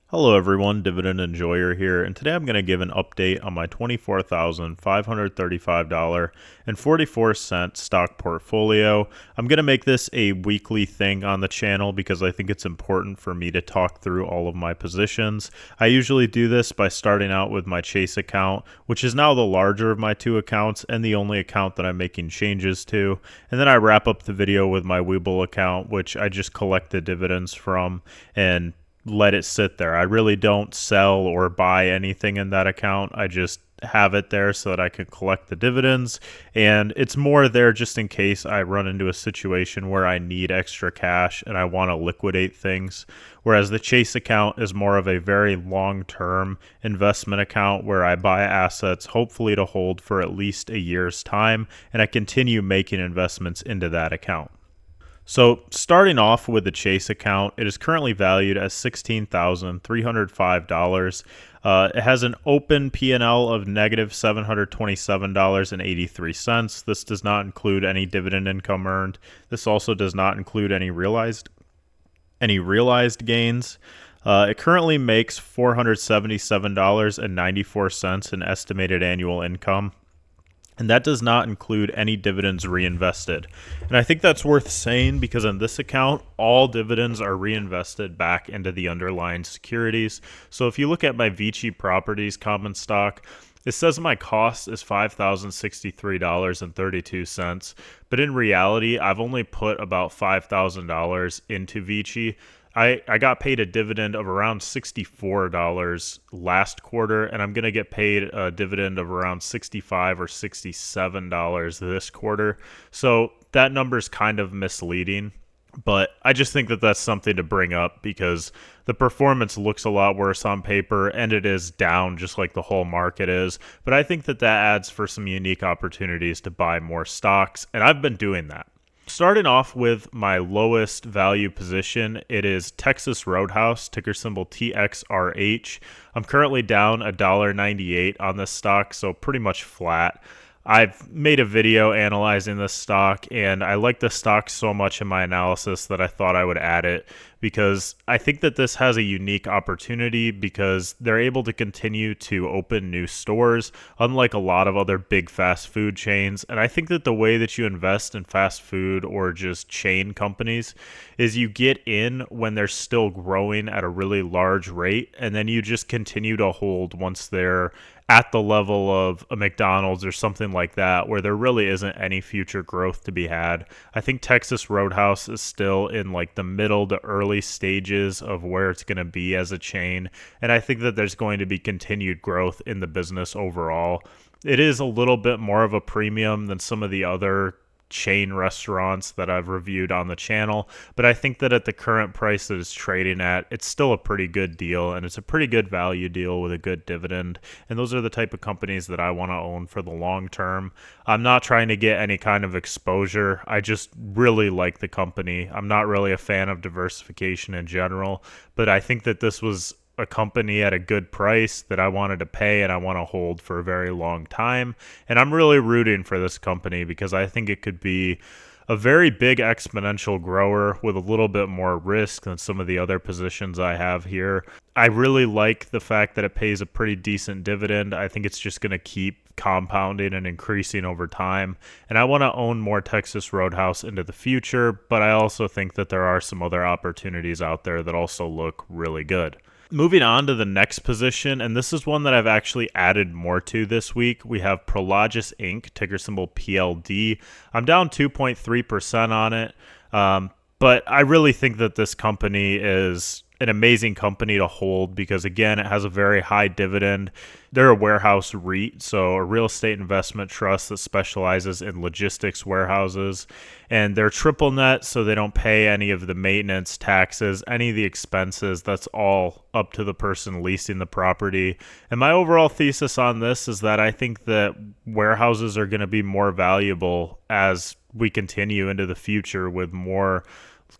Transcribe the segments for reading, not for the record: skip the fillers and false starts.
Hello everyone, Dividend Enjoyer here, and today I'm going to give an update on my $24,535.44 stock portfolio. I'm going to make this a weekly thing on the channel because I think it's important for me to talk through all of my positions. I usually do this by starting out with my Chase account, which is now the larger of my two accounts and the only account that I'm making changes to, and then I wrap up the video with my Webull account, which I just collect the dividends from and let it sit there. I really don't sell or buy anything in that account. I just have it there so that I can collect the dividends, and it's more there just in case I run into a situation where I need extra cash and I want to liquidate things. Whereas the Chase account is more of a very long-term investment account where I buy assets hopefully to hold for at least a year's time, and I continue making investments into that account. So starting off with the Chase account, it is currently valued at $16,305. It has an open P&L of negative $727.83. This does not include any dividend income earned. This also does not include any realized gains. It currently makes $477.94 in estimated annual income. And that does not include any dividends reinvested. And I think that's worth saying because on this account, all dividends are reinvested back into the underlying securities. So if you look at my Vici Properties common stock, it says my cost is $5,063.32, but in reality, I've only put about $5,000 into Vici. I got paid a dividend of around $64 last quarter, and I'm going to get paid a dividend of around $65 or $67 this quarter. So that number is kind of misleading, but I just think that that's something to bring up because the performance looks a lot worse on paper, and it is down just like the whole market is. But I think that that adds for some unique opportunities to buy more stocks, and I've been doing that. Starting off with my lowest value position, it is Texas Roadhouse, ticker symbol TXRH. I'm currently down $1.98 on this stock, so pretty much flat. I've made a video analyzing this stock, and I like the stock so much in my analysis that I thought I would add it because I think that this has a unique opportunity because they're able to continue to open new stores, unlike a lot of other big fast food chains. And I think that the way that you invest in fast food or just chain companies is you get in when they're still growing at a really large rate, and then you just continue to hold once they're at the level of a McDonald's or something like that, where there really isn't any future growth to be had. I think Texas Roadhouse is still in like the middle to early stages of where it's going to be as a chain, and I think that there's going to be continued growth in the business overall. It is a little bit more of a premium than some of the other chain restaurants that I've reviewed on the channel, but I think that at the current price that it's trading at, it's still a pretty good deal, and it's a pretty good value deal with a good dividend, and those are the type of companies that I want to own for the long term. I'm not trying to get any kind of exposure. I just really like the company. I'm not really a fan of diversification in general, but I think that this was a company at a good price that I wanted to pay and I want to hold for a very long time. And I'm really rooting for this company because I think it could be a very big exponential grower with a little bit more risk than some of the other positions I have here. I really like the fact that it pays a pretty decent dividend. I think it's just going to keep compounding and increasing over time. And I want to own more Texas Roadhouse into the future, but I also think that there are some other opportunities out there that also look really good. Moving on to the next position, and this is one that I've actually added more to this week. We have Prologis Inc., ticker symbol PLD. I'm down 2.3% on it, but I really think that this company is an amazing company to hold because, again, it has a very high dividend. They're a warehouse REIT, so a real estate investment trust that specializes in logistics warehouses. And they're triple net, so they don't pay any of the maintenance, taxes, any of the expenses. That's all up to the person leasing the property. And my overall thesis on this is that I think that warehouses are going to be more valuable as we continue into the future with more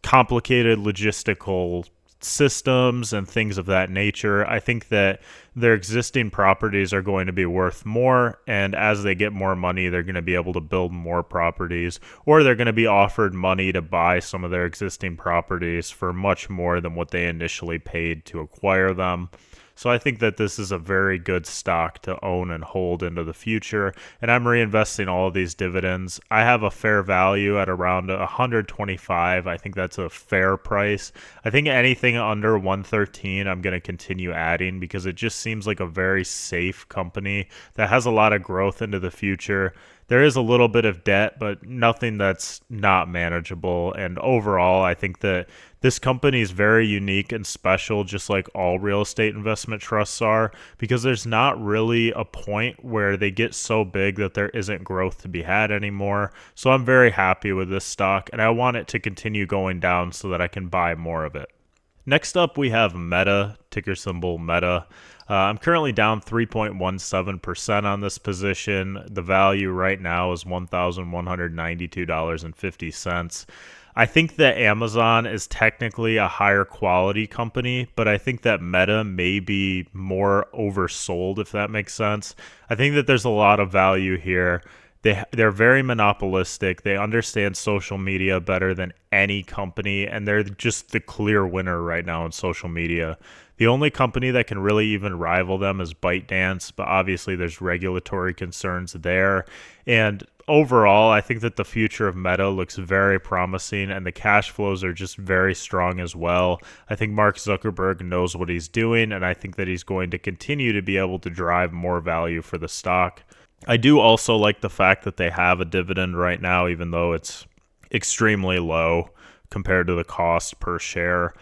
complicated logistical systems and things of that nature. I think that their existing properties are going to be worth more, and as they get more money, they're going to be able to build more properties, or they're going to be offered money to buy some of their existing properties for much more than what they initially paid to acquire them. So I think that this is a very good stock to own and hold into the future, and I'm reinvesting all of these dividends. I have a fair value at around 125. I think that's a fair price. I think anything under 113 I'm going to continue adding because it just seems like a very safe company that has a lot of growth into the future. There is a little bit of debt, but nothing that's not manageable. And overall, I think that this company is very unique and special, just like all real estate investment trusts are, because there's not really a point where they get so big that there isn't growth to be had anymore. So I'm very happy with this stock, and I want it to continue going down so that I can buy more of it. Next up, we have Meta, ticker symbol Meta. I'm currently down 3.17% on this position. The value right now is $1,192.50. I think that Amazon is technically a higher quality company, but I think that Meta may be more oversold, if that makes sense. I think that there's a lot of value here. They're very monopolistic. They understand social media better than any company, and they're just the clear winner right now in social media. The only company that can really even rival them is ByteDance, but obviously there's regulatory concerns there. And overall, I think that the future of Meta looks very promising, and the cash flows are just very strong as well. I think Mark Zuckerberg knows what he's doing, and I think that he's going to continue to be able to drive more value for the stock. I do also like the fact that they have a dividend right now, even though it's extremely low compared to the cost per share.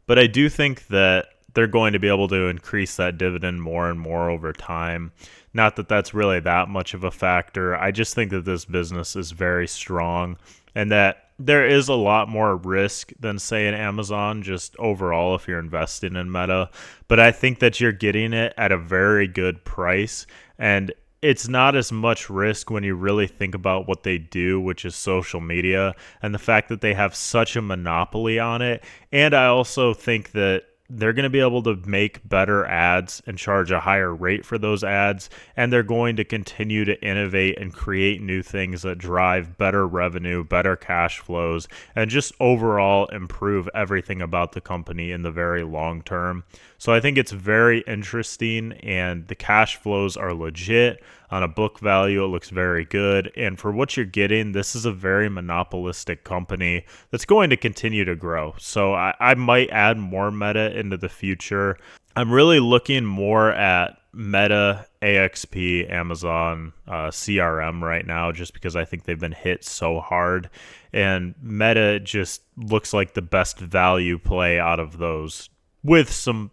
But I do think that they're going to be able to increase that dividend more and more over time. Not that that's really that much of a factor. I just think that this business is very strong and that there is a lot more risk than, say, in Amazon, just overall if you're investing in Meta. But I think that you're getting it at a very good price, and it's not as much risk when you really think about what they do, which is social media, and the fact that they have such a monopoly on it. And I also think that they're going to be able to make better ads and charge a higher rate for those ads, and they're going to continue to innovate and create new things that drive better revenue, better cash flows, and just overall improve everything about the company in the very long term. So I think it's very interesting, and the cash flows are legit. On a book value, it looks very good. And for what you're getting, this is a very monopolistic company that's going to continue to grow. So I might add more Meta into the future. I'm really looking more at Meta, AXP, Amazon, CRM right now, just because I think they've been hit so hard. And Meta just looks like the best value play out of those, with some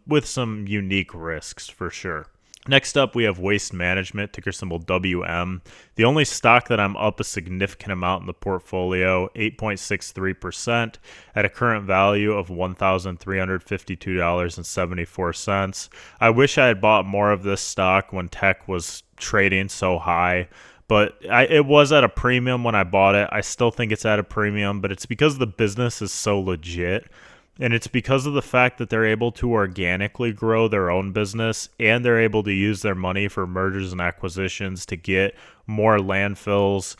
unique risks for sure. Next up, we have Waste Management, ticker symbol WM. The only stock that I'm up a significant amount in the portfolio, 8.63% at a current value of $1,352.74. I wish I had bought more of this stock when tech was trading so high, but it was at a premium when I bought it. I still think it's at a premium, but it's because the business is so legit. And it's because of the fact that they're able to organically grow their own business, and they're able to use their money for mergers and acquisitions to get more landfills,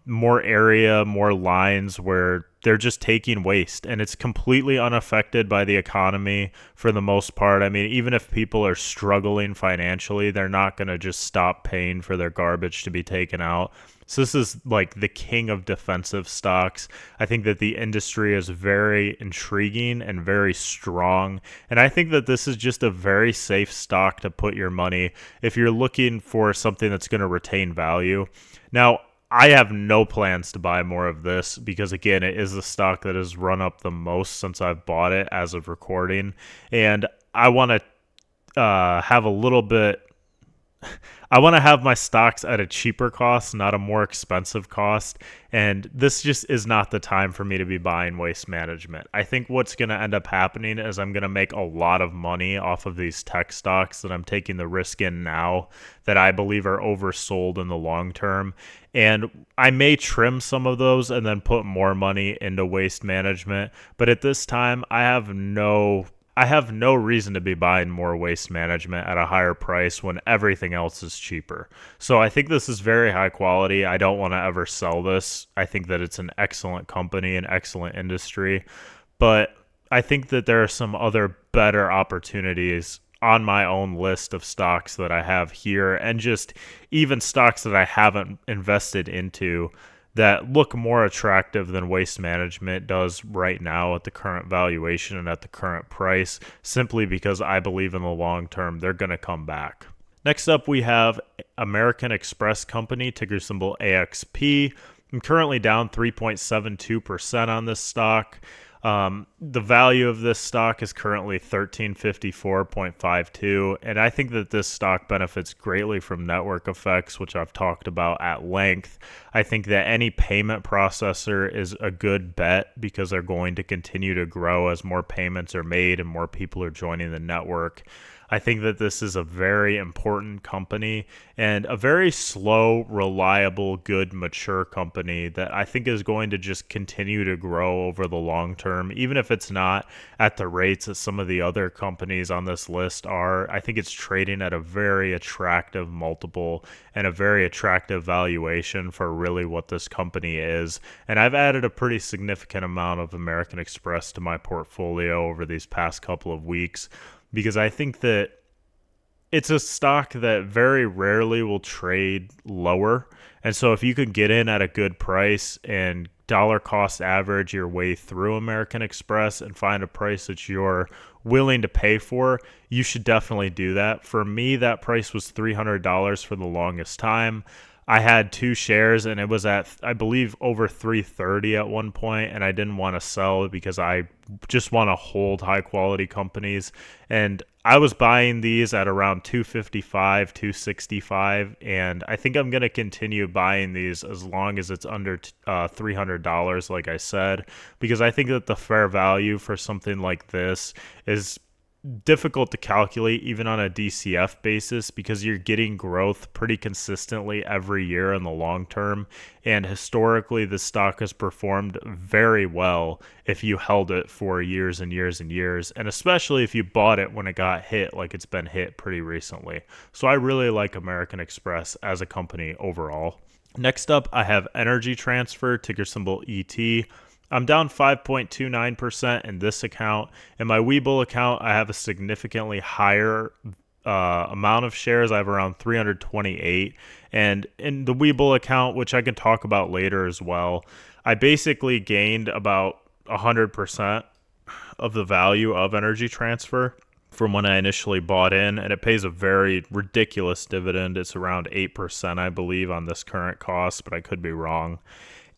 more area, more lines where they're just taking waste, and it's completely unaffected by the economy for the most part. I mean, even if people are struggling financially, they're not going to just stop paying for their garbage to be taken out. So this is like the king of defensive stocks. I think that the industry is very intriguing and very strong. And I think that this is just a very safe stock to put your money if you're looking for something that's going to retain value. Now, I have no plans to buy more of this because, again, it is the stock that has run up the most since I've bought it as of recording. And I want to have a little bit I want to have my stocks at a cheaper cost, not a more expensive cost. And this just is not the time for me to be buying Waste Management. I think what's going to end up happening is I'm going to make a lot of money off of these tech stocks that I'm taking the risk in now that I believe are oversold in the long term. And I may trim some of those and then put more money into Waste Management. But at this time, I have no reason to be buying more Waste Management at a higher price when everything else is cheaper. So I think this is very high quality. I don't want to ever sell this. I think that it's an excellent company, an excellent industry. But I think that there are some other better opportunities on my own list of stocks that I have here, and just even stocks that I haven't invested into that look more attractive than Waste Management does right now at the current valuation and at the current price, simply because I believe in the long term they're going to come back. Next up, we have American Express Company, ticker symbol AXP. I'm currently down 3.72% on this stock. The value of this stock is currently 1354.52, and I think that this stock benefits greatly from network effects, which I've talked about at length. I think that any payment processor is a good bet because they're going to continue to grow as more payments are made and more people are joining the network. I think that this is a very important company and a very slow, reliable, good, mature company that I think is going to just continue to grow over the long term, even if it's not at the rates that some of the other companies on this list are. I think it's trading at a very attractive multiple and a very attractive valuation for really what this company is. And I've added a pretty significant amount of American Express to my portfolio over these past couple of weeks, because I think that it's a stock that very rarely will trade lower. And so if you can get in at a good price and dollar cost average your way through American Express and find a price that you're willing to pay for, you should definitely do that. For me, that price was $300 for the longest time. I had 2 shares and it was at, I believe, over 330 at one point, and I didn't want to sell because I just want to hold high quality companies. And I was buying these at around 255, 265, and I think I'm going to continue buying these as long as it's under $300, like I said, because I think that the fair value for something like this is difficult to calculate even on a DCF basis, because you're getting growth pretty consistently every year in the long term, and historically the stock has performed very well if you held it for years and years and years, and especially if you bought it when it got hit like it's been hit pretty recently. So I really like American Express as a company overall. Next up, I have Energy Transfer, ticker symbol ET. I'm down 5.29% in this account. In my Webull account, I have a significantly higher amount of shares. I have around 328. And in the Webull account, which I can talk about later as well, I basically gained about 100% of the value of Energy Transfer from when I initially bought in, and it pays a very ridiculous dividend. It's around 8%, I believe, on this current cost, but I could be wrong.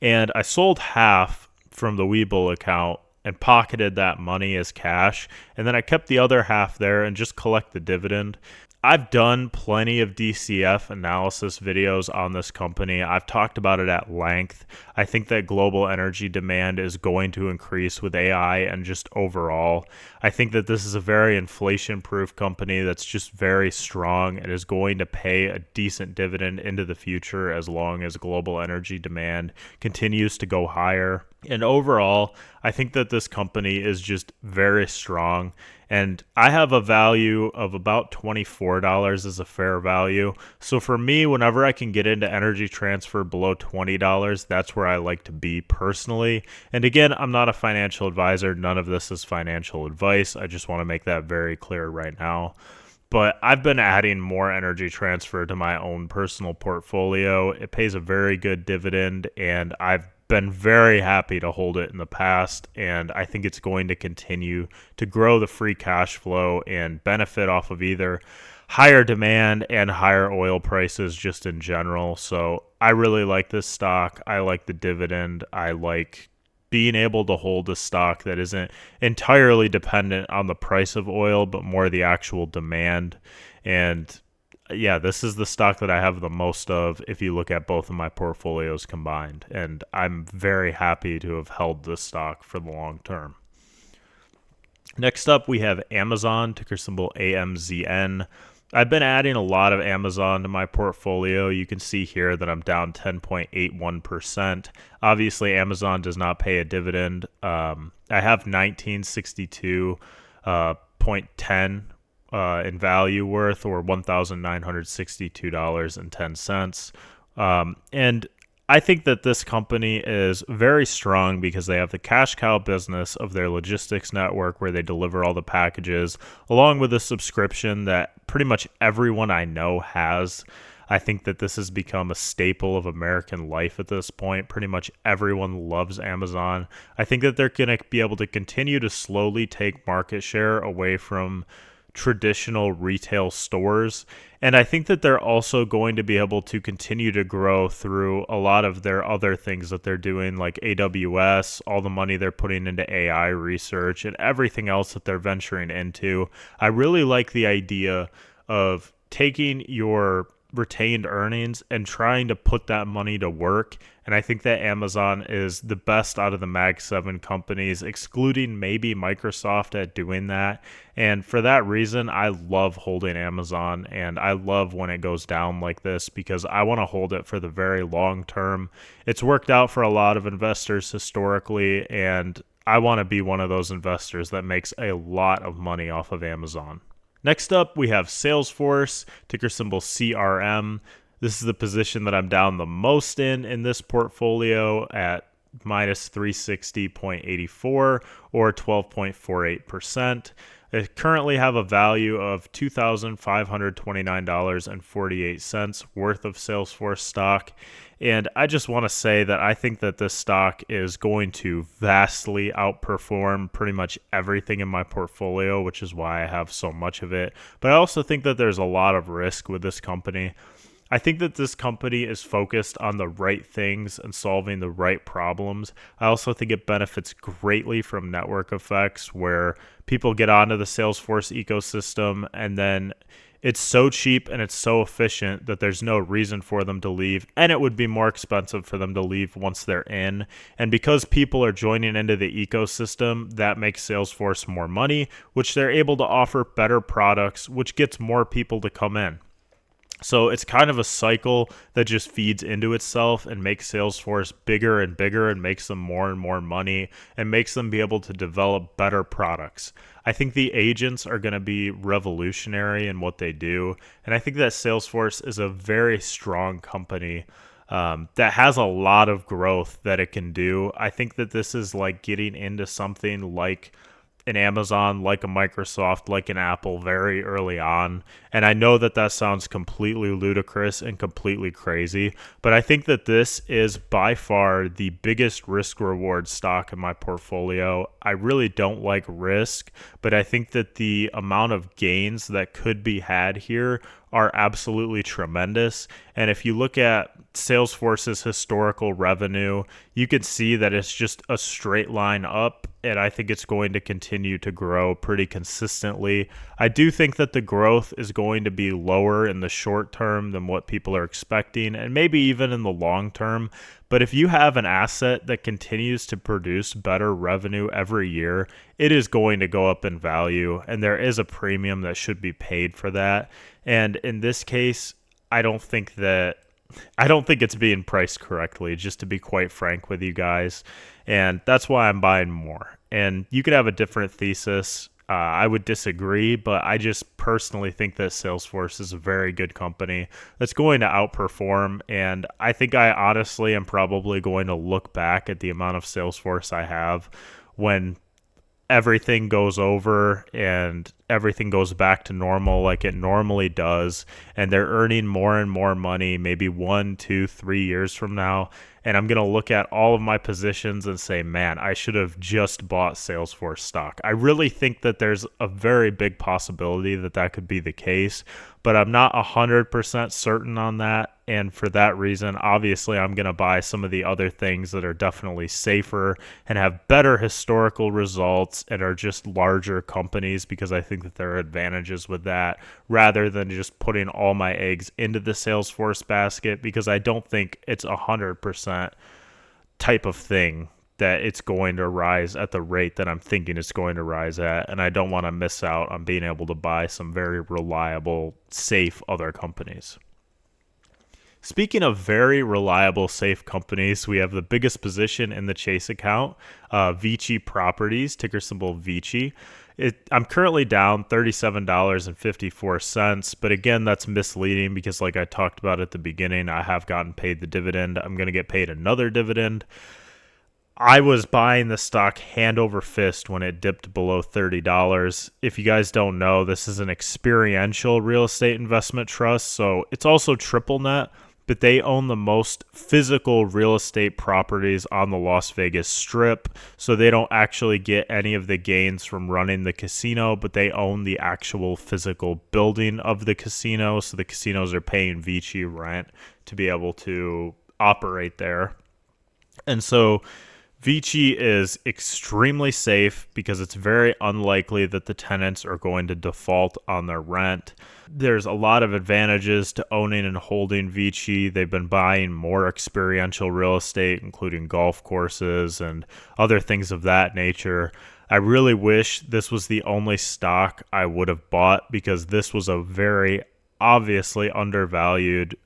And I sold half from the Webull account and pocketed that money as cash, and then I kept the other half there and just collect the dividend. I've done plenty of DCF analysis videos on this company. I've talked about it at length. I think that global energy demand is going to increase with AI and just overall. I think that this is a very inflation-proof company that's just very strong and is going to pay a decent dividend into the future as long as global energy demand continues to go higher. And overall, I think that this company is just very strong. And I have a value of about $24 as a fair value. So for me, whenever I can get into Energy Transfer below $20, that's where I like to be personally. And again, I'm not a financial advisor. None of this is financial advice. I just want to make that very clear right now. But I've been adding more Energy Transfer to my own personal portfolio. It pays a very good dividend, and I've been very happy to hold it in the past, and I think it's going to continue to grow the free cash flow and benefit off of either higher demand and higher oil prices just in general. So I really like this stock. I like the dividend. I like being able to hold a stock that isn't entirely dependent on the price of oil, but more the actual demand. And yeah, this is the stock that I have the most of if you look at both of my portfolios combined. And I'm very happy to have held this stock for the long term. Next up, we have Amazon, ticker symbol AMZN. I've been adding a lot of Amazon to my portfolio. You can see here that I'm down 10.81%. Obviously, Amazon does not pay a dividend. I have 1962.10 in value worth, or $1,962.10. And I think that this company is very strong because they have the cash cow business of their logistics network where they deliver all the packages, along with a subscription that pretty much everyone I know has. I think that this has become a staple of American life at this point. Pretty much everyone loves Amazon. I think that they're going to be able to continue to slowly take market share away from traditional retail stores. And I think that they're also going to be able to continue to grow through a lot of their other things that they're doing, like AWS, all the money they're putting into AI research, and everything else that they're venturing into. I really like the idea of taking your retained earnings and trying to put that money to work. And I think that Amazon is the best out of the Mag 7 companies, excluding maybe Microsoft at doing that. And for that reason, I love holding Amazon, and I love when it goes down like this because I want to hold it for the very long term. It's worked out for a lot of investors historically, and I want to be one of those investors that makes a lot of money off of Amazon. Next up, we have Salesforce, ticker symbol CRM. This is the position that I'm down the most in this portfolio at minus 360.84 or 12.48%. I currently have a value of $2,529.48 worth of Salesforce stock. And I just want to say that I think that this stock is going to vastly outperform pretty much everything in my portfolio, which is why I have so much of it. But I also think that there's a lot of risk with this company. I think that this company is focused on the right things and solving the right problems. I also think it benefits greatly from network effects where people get onto the Salesforce ecosystem and then it's so cheap and it's so efficient that there's no reason for them to leave, and it would be more expensive for them to leave once they're in. And because people are joining into the ecosystem, that makes Salesforce more money, which they're able to offer better products, which gets more people to come in. So it's kind of a cycle that just feeds into itself and makes Salesforce bigger and bigger and makes them more and more money and makes them be able to develop better products. I think the agents are going to be revolutionary in what they do. And I think that Salesforce is a very strong company that has a lot of growth that it can do. I think that this is like getting into something like an Amazon, like a Microsoft, like an Apple very early on. And I know that that sounds completely ludicrous and completely crazy, but I think that this is by far the biggest risk reward stock in my portfolio. I really don't like risk, but I think that the amount of gains that could be had here are absolutely tremendous. And if you look at Salesforce's historical revenue, you can see that it's just a straight line up, and I think it's going to continue to grow pretty consistently. I do think that the growth is going to be lower in the short term than what people are expecting, and maybe even in the long term. But if you have an asset that continues to produce better revenue every year, it is going to go up in value, and there is a premium that should be paid for that. And in this case, I don't think it's being priced correctly, just to be quite frank with you guys. And that's why I'm buying more. And you could have a different thesis. I would disagree, but I just personally think that Salesforce is a very good company that's going to outperform. And I think I honestly am probably going to look back at the amount of Salesforce I have when everything goes over and everything goes back to normal like it normally does, and they're earning more and more money maybe 1, 2, 3 years from now. and I'm going to look at all of my positions and say, man, I should have just bought Salesforce stock. I really think that there's a very big possibility that that could be the case, but I'm not 100% certain on that. And for that reason, obviously, I'm going to buy some of the other things that are definitely safer and have better historical results and are just larger companies, because I think that there are advantages with that, rather than just putting all my eggs into the Salesforce basket, because I don't think it's 100% type of thing that it's going to rise at the rate that I'm thinking it's going to rise at. And I don't want to miss out on being able to buy some very reliable, safe other companies. Speaking of very reliable, safe companies, we have the biggest position in the Chase account, Vici Properties, ticker symbol Vici. I'm currently down $37.54, but again, that's misleading because like I talked about at the beginning, I have gotten paid the dividend. I'm going to get paid another dividend. I was buying the stock hand over fist when it dipped below $30. If you guys don't know, this is an experiential real estate investment trust, so it's also triple net, but they own the most physical real estate properties on the Las Vegas Strip, so they don't actually get any of the gains from running the casino, but they own the actual physical building of the casino, so the casinos are paying Vici rent to be able to operate there. And so Vici is extremely safe because it's very unlikely that the tenants are going to default on their rent. There's a lot of advantages to owning and holding Vici. They've been buying more experiential real estate, including golf courses and other things of that nature. I really wish this was the only stock I would have bought, because this was a very obviously undervalued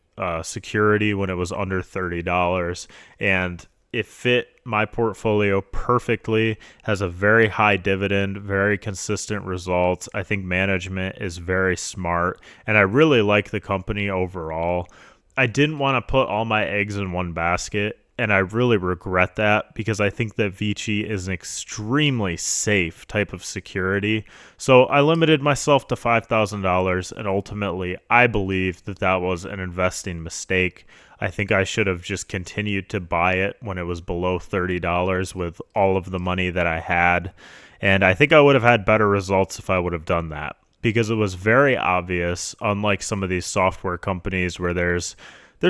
security when it was under $30, and it fit my portfolio perfectly, has a very high dividend, very consistent results. I think management is very smart, and I really like the company overall. I didn't want to put all my eggs in one basket, and I really regret that, because I think that Vici is an extremely safe type of security. So I limited myself to $5,000, and ultimately I believe that that was an investing mistake. I think I should have just continued to buy it when it was below $30 with all of the money that I had. And I think I would have had better results if I would have done that, because it was very obvious, unlike some of these software companies where there's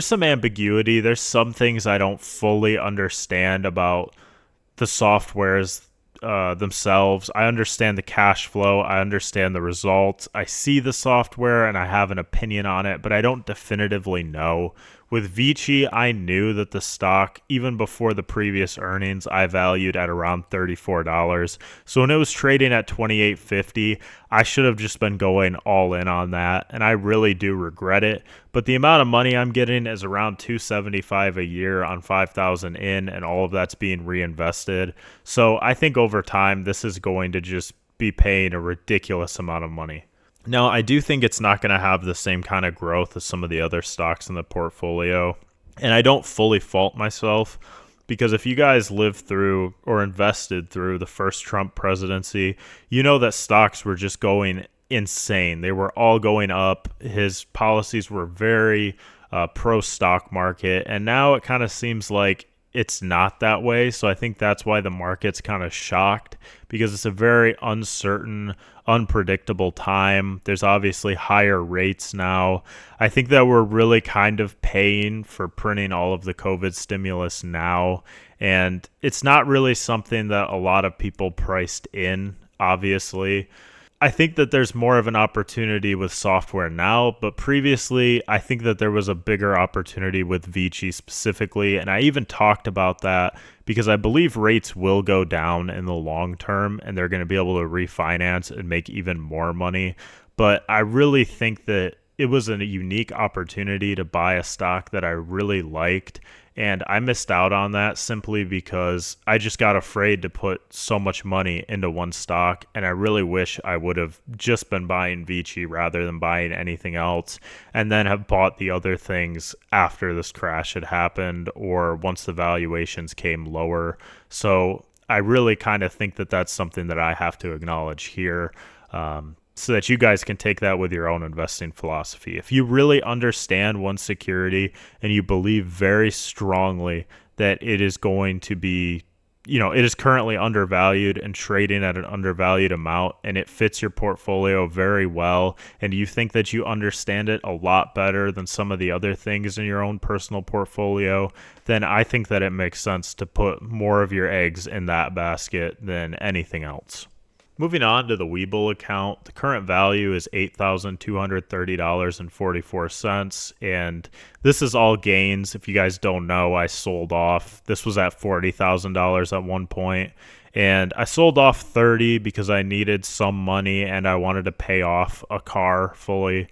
some ambiguity. There's some things I don't fully understand about the softwares themselves. I understand the cash flow. I understand the results. I see the software and I have an opinion on it, but I don't definitively know. With Vici, I knew that the stock, even before the previous earnings, I valued at around $34. So when it was trading at $28.50, I should have just been going all in on that, and I really do regret it. But the amount of money I'm getting is around $275 a year on $5,000 in, and all of that's being reinvested. So I think over time, this is going to just be paying a ridiculous amount of money. Now, I do think it's not going to have the same kind of growth as some of the other stocks in the portfolio, and I don't fully fault myself, because if you guys lived through or invested through the first Trump presidency, you know that stocks were just going insane. They were all going up. His policies were very pro-stock market, and now it kind of seems like it's not that way. So I think that's why the market's kind of shocked, because it's a very uncertain, unpredictable time. There's obviously higher rates now. I think that we're really kind of paying for printing all of the COVID stimulus now, and it's not really something that a lot of people priced in, obviously. I think that there's more of an opportunity with software now, but previously I think that there was a bigger opportunity with Vici specifically, and I even talked about that because I believe rates will go down in the long term and they're going to be able to refinance and make even more money. But I really think that it was a unique opportunity to buy a stock that I really liked, and I missed out on that simply because I just got afraid to put so much money into one stock, and I really wish I would have just been buying Vici rather than buying anything else, and then have bought the other things after this crash had happened or once the valuations came lower. So I really kind of think that that's something that I have to acknowledge here. So that you guys can take that with your own investing philosophy. If you really understand one security and you believe very strongly that it is going to be, it is currently undervalued and trading at an undervalued amount, and it fits your portfolio very well, and you think that you understand it a lot better than some of the other things in your own personal portfolio, then I think that it makes sense to put more of your eggs in that basket than anything else. Moving on to the Webull account, the current value is $8,230.44, and this is all gains. If you guys don't know, I sold off. This was at $40,000 at one point, and I sold off 30 because I needed some money and I wanted to pay off a car fully.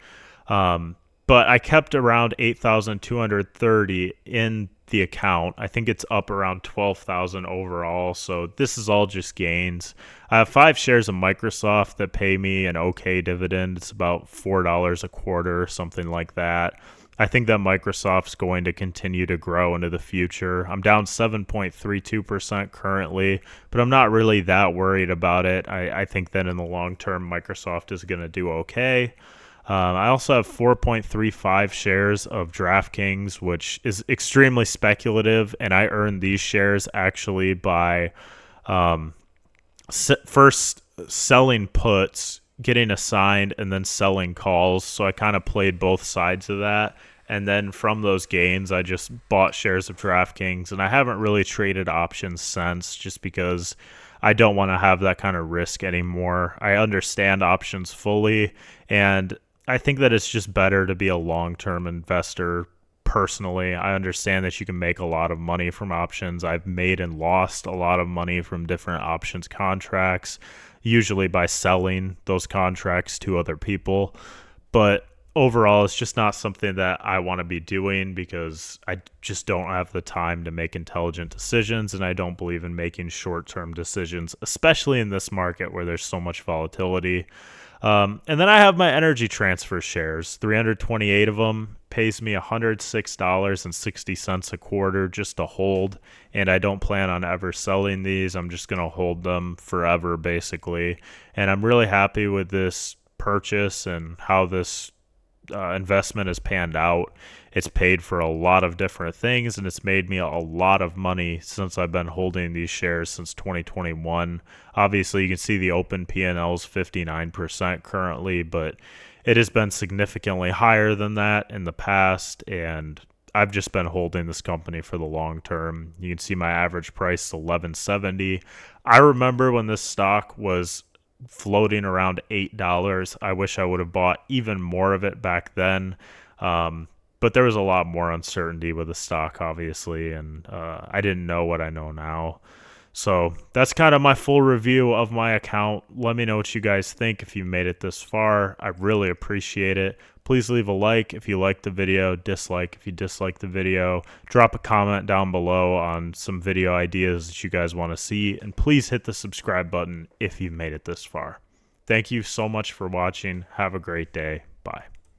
But I kept around 8,230 in the account. I think it's up around 12,000 overall. So this is all just gains. I have 5 shares of Microsoft that pay me an okay dividend. It's about $4 a quarter, something like that. I think that Microsoft's going to continue to grow into the future. I'm down 7.32% currently, but I'm not really that worried about it. I think that in the long term, Microsoft is going to do okay. I also have 4.35 shares of DraftKings, which is extremely speculative, and I earned these shares actually by first selling puts, getting assigned, and then selling calls. So I kind of played both sides of that. And then from those gains, I just bought shares of DraftKings, and I haven't really traded options since, just because I don't want to have that kind of risk anymore. I understand options fully, and I think that it's just better to be a long-term investor. Personally, I understand that you can make a lot of money from options. I've made and lost a lot of money from different options contracts, usually by selling those contracts to other people. But overall, it's just not something that I want to be doing because I just don't have the time to make intelligent decisions, and I don't believe in making short-term decisions, especially in this market where there's so much volatility. And then I have my energy transfer shares, 328 of them, pays me $106.60 a quarter just to hold, and I don't plan on ever selling these. I'm just going to hold them forever, basically. And I'm really happy with this purchase and how this investment has panned out. It's paid for a lot of different things, and it's made me a lot of money since I've been holding these shares since 2021. Obviously, you can see the open P&L is 59% currently, but it has been significantly higher than that in the past, and I've just been holding this company for the long term. You can see my average price is $11.70. I remember when this stock was floating around $8. I wish I would have bought even more of it back then. But there was a lot more uncertainty with the stock, obviously, and I didn't know what I know now. So that's kind of my full review of my account. Let me know what you guys think if you made it this far. I really appreciate it. Please leave a like if you liked the video, dislike if you disliked the video. Drop a comment down below on some video ideas that you guys want to see, and please hit the subscribe button if you've made it this far. Thank you so much for watching. Have a great day. Bye.